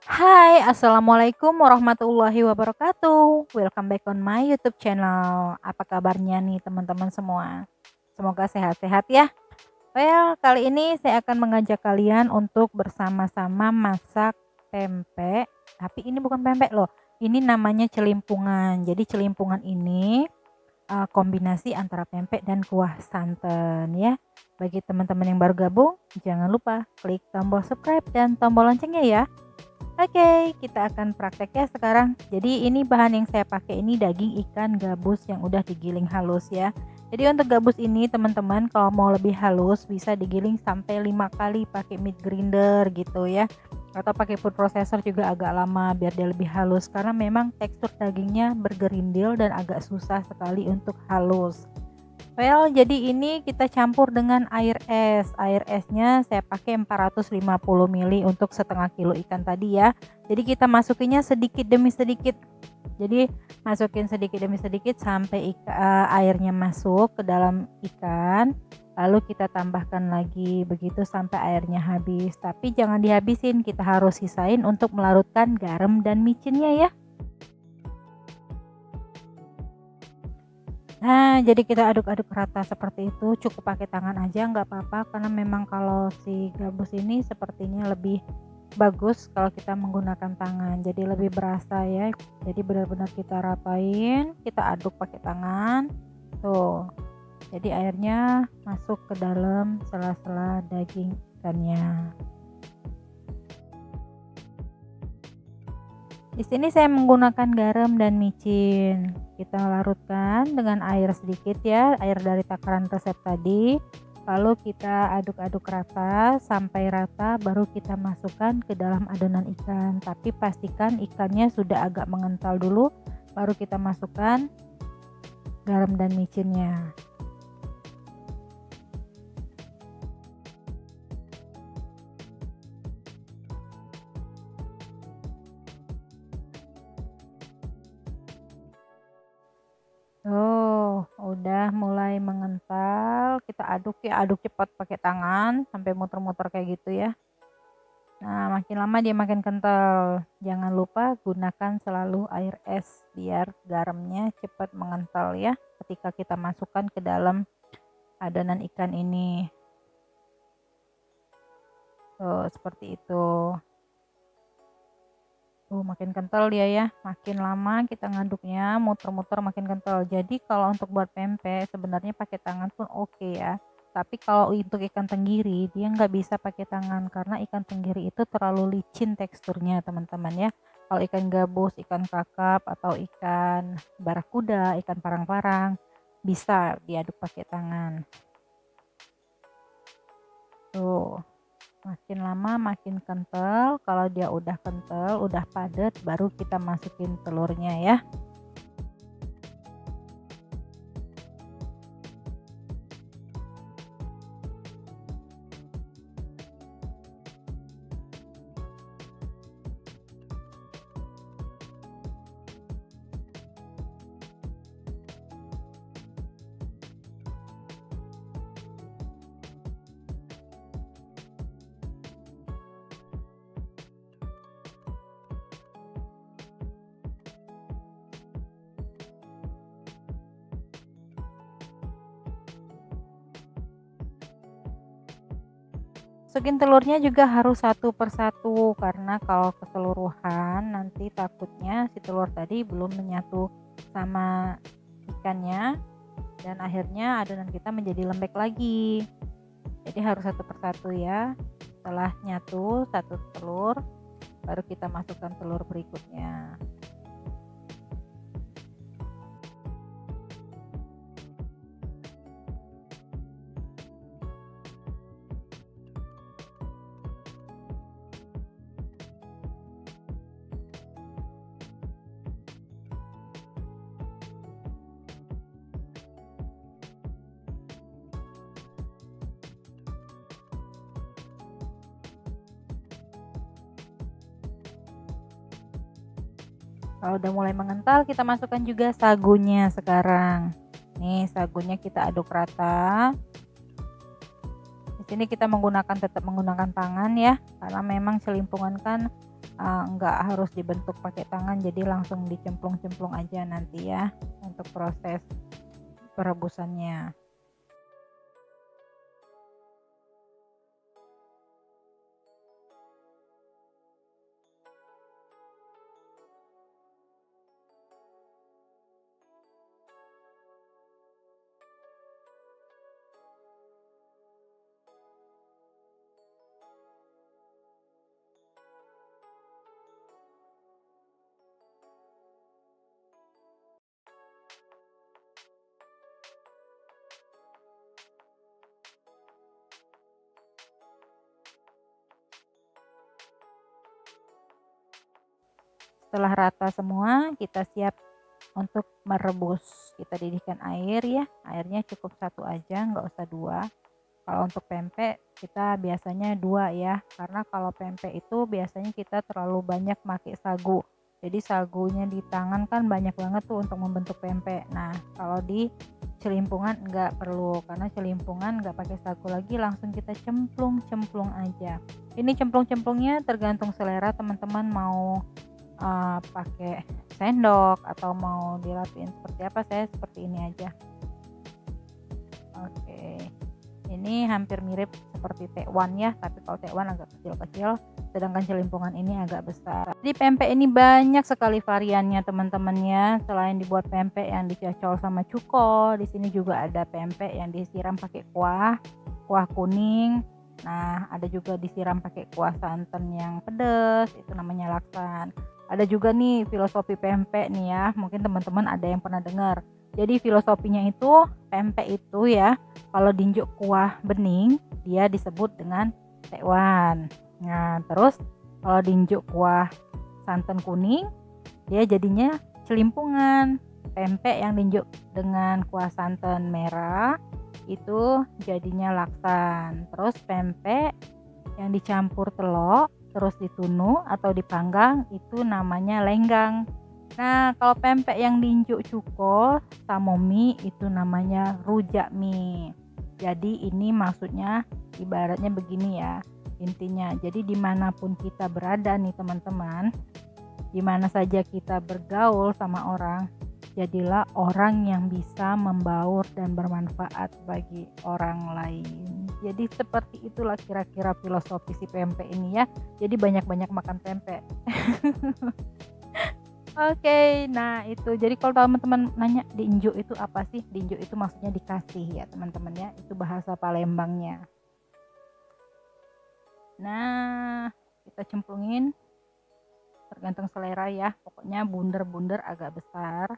Hai, assalamualaikum warahmatullahi wabarakatuh. Welcome back on my YouTube channel. Apa kabarnya nih teman-teman semua? Semoga sehat-sehat ya. Well, kali ini saya akan mengajak kalian untuk bersama-sama masak pempek. Tapi ini bukan pempek loh. Ini namanya celimpungan. Jadi celimpungan ini kombinasi antara pempek dan kuah santan ya. Bagi teman-teman yang baru gabung, jangan lupa klik tombol subscribe dan tombol loncengnya ya. Oke, kita akan praktek ya sekarang. Jadi ini bahan yang saya pakai ini daging ikan gabus yang udah digiling halus ya. Jadi untuk gabus ini teman-teman kalau mau lebih halus bisa digiling sampai 5 kali pakai meat grinder gitu ya. Atau pakai food processor juga agak lama biar dia lebih halus karena memang tekstur dagingnya bergerindil dan agak susah sekali untuk halus. Well, jadi ini kita campur dengan air es. Air esnya saya pakai 450 ml untuk setengah kilo ikan tadi ya. Jadi kita masukinnya sedikit demi sedikit. Jadi masukin sedikit demi sedikit sampai airnya masuk ke dalam ikan. Lalu kita tambahkan lagi begitu sampai airnya habis. Tapi jangan dihabisin, kita harus sisain untuk melarutkan garam dan micinnya ya. Nah, jadi kita aduk-aduk rata seperti itu, cukup pakai tangan aja nggak apa-apa karena memang kalau si gabus ini sepertinya lebih bagus kalau kita menggunakan tangan. Jadi lebih berasa ya. Jadi benar-benar kita ratain, kita aduk pakai tangan. Tuh. Jadi airnya masuk ke dalam sela-sela daging ikannya. Di sini saya menggunakan garam dan micin. Kita larutkan dengan air sedikit ya, air dari takaran resep tadi. Lalu kita aduk-aduk rata sampai rata baru kita masukkan ke dalam adonan ikan. Tapi pastikan ikannya sudah agak mengental dulu baru kita masukkan garam dan micinnya. Oh, udah mulai mengental, kita aduk ya, aduk cepat pakai tangan sampai muter-muter kayak gitu ya. Nah, makin lama dia makin kental. Jangan lupa gunakan selalu air es biar garamnya cepat mengental ya ketika kita masukkan ke dalam adonan ikan ini. Tuh, seperti itu. Tuh makin kental dia ya, makin lama kita ngaduknya muter-muter makin kental. Jadi kalau untuk buat pempek sebenarnya pakai tangan pun oke ya. Tapi kalau untuk ikan tenggiri dia nggak bisa pakai tangan karena ikan tenggiri itu terlalu licin teksturnya teman-teman ya. Kalau ikan gabus, ikan kakap atau ikan barakuda, ikan parang-parang bisa diaduk pakai tangan. Tuh. Makin lama makin kental. Kalau dia udah kental, udah padat, baru kita masukin telurnya ya. Masukin telurnya juga harus satu persatu karena kalau keseluruhan nanti takutnya si telur tadi belum menyatu sama ikannya dan akhirnya adonan kita menjadi lembek lagi. Jadi harus satu persatu ya. Setelah nyatu satu telur, baru kita masukkan telur berikutnya. Kalau udah mulai mengental, kita masukkan juga sagunya sekarang. Nih, sagunya kita aduk rata. Di sini kita tetap menggunakan tangan ya, karena memang celimpungan kan nggak harus dibentuk pakai tangan, jadi langsung dicemplung-cemplung aja nanti ya untuk proses perebusannya. Setelah rata semua, kita siap untuk merebus. Kita didihkan air ya, airnya cukup 1 aja, nggak usah 2. Kalau untuk pempek kita biasanya 2 ya, karena kalau pempek itu biasanya kita terlalu banyak pakai sagu. Jadi sagunya di tangan kan banyak banget tuh untuk membentuk pempek. Nah, kalau di celimpungan nggak perlu, karena celimpungan nggak pakai sagu lagi, langsung kita cemplung aja. Ini cemplungnya tergantung selera teman-teman, mau pakai sendok atau mau dirapiin seperti apa. Saya seperti ini aja. Oke, ini hampir mirip seperti tekwan ya, tapi kalau tekwan agak kecil-kecil, sedangkan celimpungan ini agak besar. Di pempek ini banyak sekali variannya teman-teman ya. Selain dibuat pempek yang dicocol sama cuko, di sini juga ada pempek yang disiram pakai kuah kuning. Nah, ada juga disiram pakai kuah santan yang pedas, itu namanya laksan. Ada juga nih filosofi pempek nih ya, mungkin teman-teman ada yang pernah dengar. Jadi filosofinya itu, pempek itu ya, kalau dinjuk kuah bening dia disebut dengan tekwan. Nah, terus kalau dinjuk kuah santan kuning dia jadinya celimpungan. Pempek yang dinjuk dengan kuah santan merah itu jadinya laksan. Terus pempek yang dicampur telur terus ditunu atau dipanggang itu namanya lenggang. Nah, kalau pempek yang dinjuk cuko sama mie itu namanya rujak mie. Jadi ini maksudnya ibaratnya begini ya, intinya. Jadi dimanapun kita berada nih teman-teman, dimana saja kita bergaul sama orang, jadilah orang yang bisa membaur dan bermanfaat bagi orang lain. Jadi seperti itulah kira-kira filosofi si pempek ini ya. Jadi banyak-banyak makan pempek. Oke, nah itu. Jadi kalau teman-teman nanya diinjuk itu apa sih? Diinjuk itu maksudnya dikasih ya teman-teman ya. Itu bahasa Palembangnya. Nah, kita cemplungin. Tergantung selera ya. Pokoknya bunder-bunder agak besar.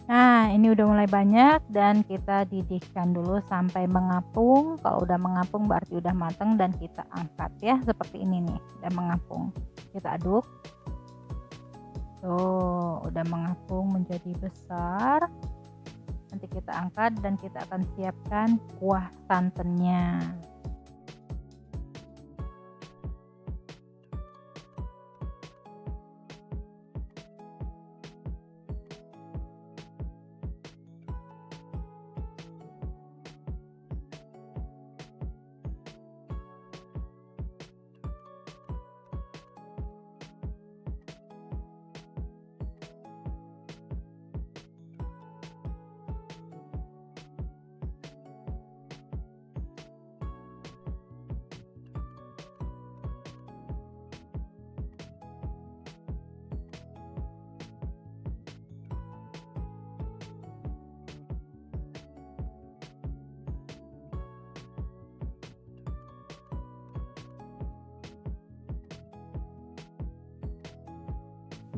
Nah, ini udah mulai banyak dan kita didihkan dulu sampai mengapung. Kalau udah mengapung berarti udah matang dan kita angkat ya. Seperti ini nih, udah mengapung. Kita aduk. Tuh, udah mengapung menjadi besar. Nanti kita angkat dan kita akan siapkan kuah santannya.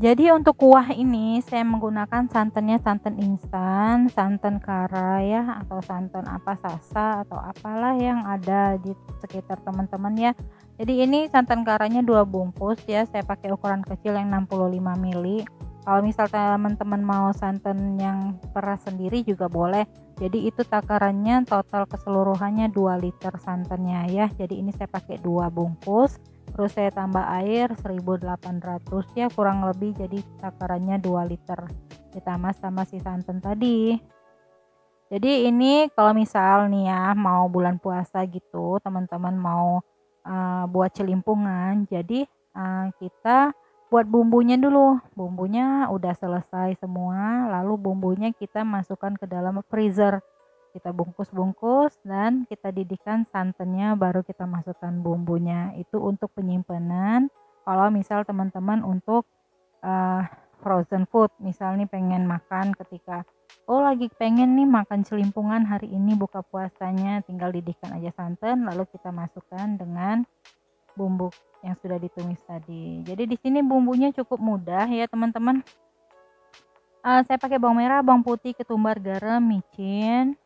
Jadi untuk kuah ini saya menggunakan santannya santan instan, santan kara ya, atau santan apa sasa atau apalah yang ada di sekitar teman-teman ya. Jadi ini santan karanya 2 bungkus ya, saya pakai ukuran kecil yang 65 ml. Kalau misal teman-teman mau santan yang peras sendiri juga boleh. Jadi itu takarannya total keseluruhannya 2 liter santannya ya. Jadi ini saya pakai 2 bungkus. Terus saya tambah air 1800 ya, kurang lebih, jadi takarannya 2 liter ditambah sama si santan tadi. Jadi ini kalau misal nih ya mau bulan puasa gitu, teman-teman mau buat celimpungan, jadi kita buat bumbunya dulu. Bumbunya udah selesai semua, lalu bumbunya kita masukkan ke dalam freezer. Kita bungkus-bungkus dan kita didihkan santannya, baru kita masukkan bumbunya. Itu untuk penyimpanan kalau misal teman-teman untuk uh, frozen food, misal nih pengen makan ketika lagi pengen nih makan celimpungan hari ini buka puasanya, tinggal didihkan aja santan lalu kita masukkan dengan bumbu yang sudah ditumis tadi. Jadi di sini bumbunya cukup mudah ya teman-teman. Saya pakai bawang merah, bawang putih, ketumbar, garam, micin,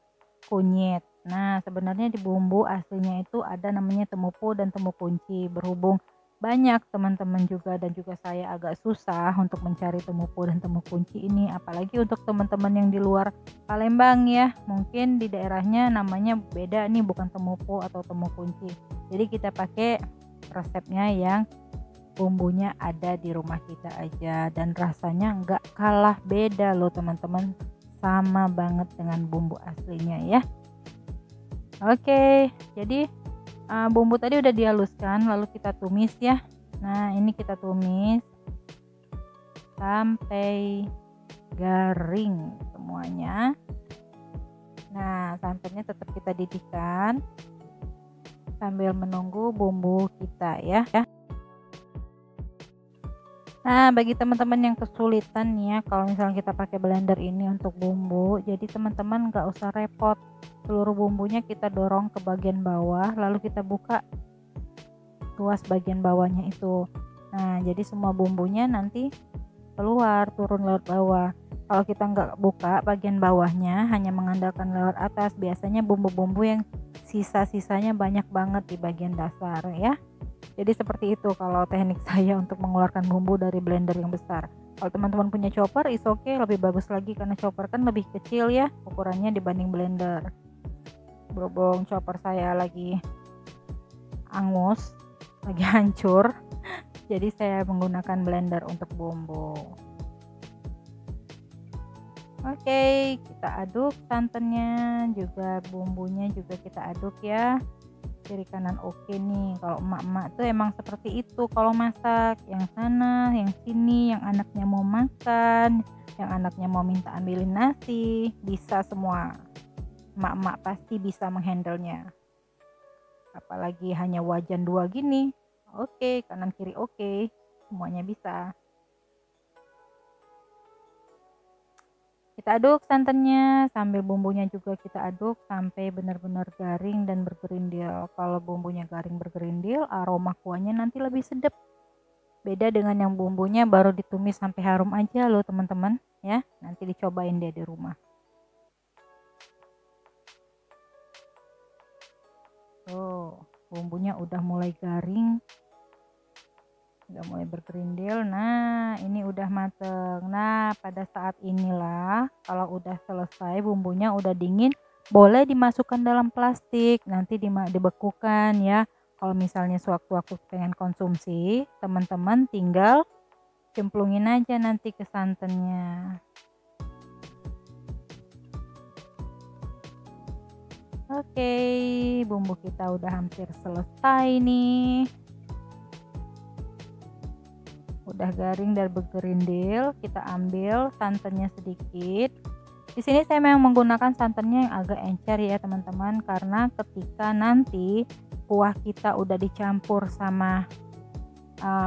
kunyit. Nah, sebenarnya di bumbu aslinya itu ada namanya temupu dan temu kunci. Berhubung banyak teman-teman juga dan juga saya agak susah untuk mencari temupu dan temu kunci ini, apalagi untuk teman-teman yang di luar Palembang ya. Mungkin di daerahnya namanya beda nih, bukan temupu atau temu kunci. Jadi kita pakai resepnya yang bumbunya ada di rumah kita aja, dan rasanya nggak kalah beda loh teman-teman, sama banget dengan bumbu aslinya ya. Oke, jadi bumbu tadi udah dihaluskan lalu kita tumis ya. Nah ini kita tumis sampai garing semuanya. Nah santannya tetap kita didihkan sambil menunggu bumbu kita ya. Nah, bagi teman-teman yang kesulitan ya, kalau misalnya kita pakai blender ini untuk bumbu, jadi teman-teman nggak usah repot. Seluruh bumbunya kita dorong ke bagian bawah, lalu kita buka tuas bagian bawahnya itu. Nah, jadi semua bumbunya nanti keluar, turun lewat bawah. Kalau kita nggak buka bagian bawahnya, hanya mengandalkan lewat atas, biasanya bumbu-bumbu yang sisa-sisanya banyak banget di bagian dasar ya. Jadi seperti itu kalau teknik saya untuk mengeluarkan bumbu dari blender yang besar. Kalau teman-teman punya chopper, is okay, lebih bagus lagi karena chopper kan lebih kecil ya ukurannya dibanding blender. Berhubung chopper saya lagi angus, lagi hancur, jadi saya menggunakan blender untuk bumbu. Oke, kita aduk santannya juga, bumbunya juga kita aduk ya. Kiri kanan oke nih. Kalau emak-emak tuh emang seperti itu kalau masak, yang sana yang sini, yang anaknya mau makan, yang anaknya mau minta ambilin nasi, bisa semua. Emak-emak pasti bisa menghandlenya, apalagi hanya wajan 2 gini. Oke, kanan kiri oke, semuanya bisa. Kita aduk santannya sambil bumbunya juga kita aduk sampai benar-benar garing dan bergerindil. Kalau bumbunya garing bergerindil, aroma kuahnya nanti lebih sedap. Beda dengan yang bumbunya baru ditumis sampai harum aja loh teman-teman ya. Nanti dicobain deh di rumah. Tuh, bumbunya udah mulai garing, udah mulai bergerindil. Nah ini udah mateng. Nah pada saat inilah kalau udah selesai, bumbunya udah dingin, boleh dimasukkan dalam plastik, nanti dibekukan ya. Kalau misalnya sewaktu-waktu pengen konsumsi, teman-teman tinggal cemplungin aja nanti ke santannya. Oke, bumbu kita udah hampir selesai nih. Udah garing dan bergerindil, kita ambil santannya sedikit. Di sini saya memang menggunakan santannya yang agak encer ya teman-teman, karena ketika nanti kuah kita udah dicampur sama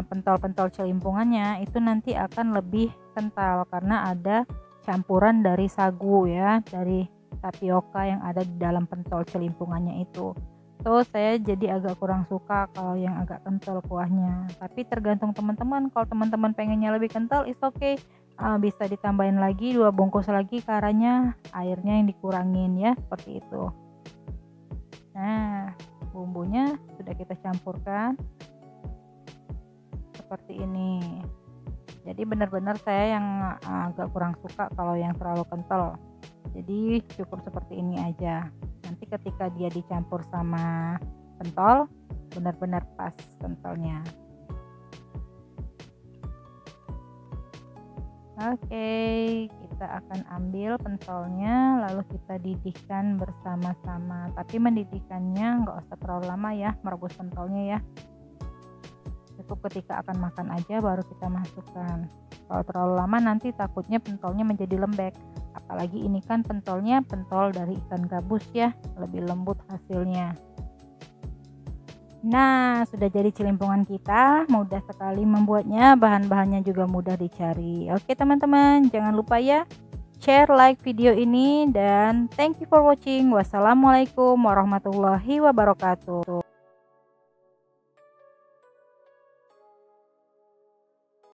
pentol-pentol celimpungannya, itu nanti akan lebih kental karena ada campuran dari sagu ya, dari tapioka yang ada di dalam pentol celimpungannya itu. So saya jadi agak kurang suka kalau yang agak kental kuahnya, tapi tergantung teman-teman. Kalau teman-teman pengennya lebih kental, it's okay, bisa ditambahin lagi 2 bungkus lagi karanya, airnya yang dikurangin ya, seperti itu. Nah, bumbunya sudah kita campurkan seperti ini. Jadi benar-benar saya yang agak kurang suka kalau yang terlalu kental. Jadi cukup seperti ini aja. Nanti ketika dia dicampur sama pentol, benar-benar pas kentalnya. Oke, kita akan ambil pentolnya lalu kita didihkan bersama-sama. Tapi mendidihkannya nggak usah terlalu lama ya, merebus pentolnya ya. Cukup ketika akan makan aja baru kita masukkan. Kalau terlalu lama nanti takutnya pentolnya menjadi lembek. Apalagi ini kan pentolnya pentol dari ikan gabus ya, lebih lembut hasilnya. Nah, sudah jadi celimpungan kita, mudah sekali membuatnya, bahan-bahannya juga mudah dicari. Oke teman-teman, jangan lupa ya share, like video ini, dan thank you for watching. Wassalamualaikum warahmatullahi wabarakatuh.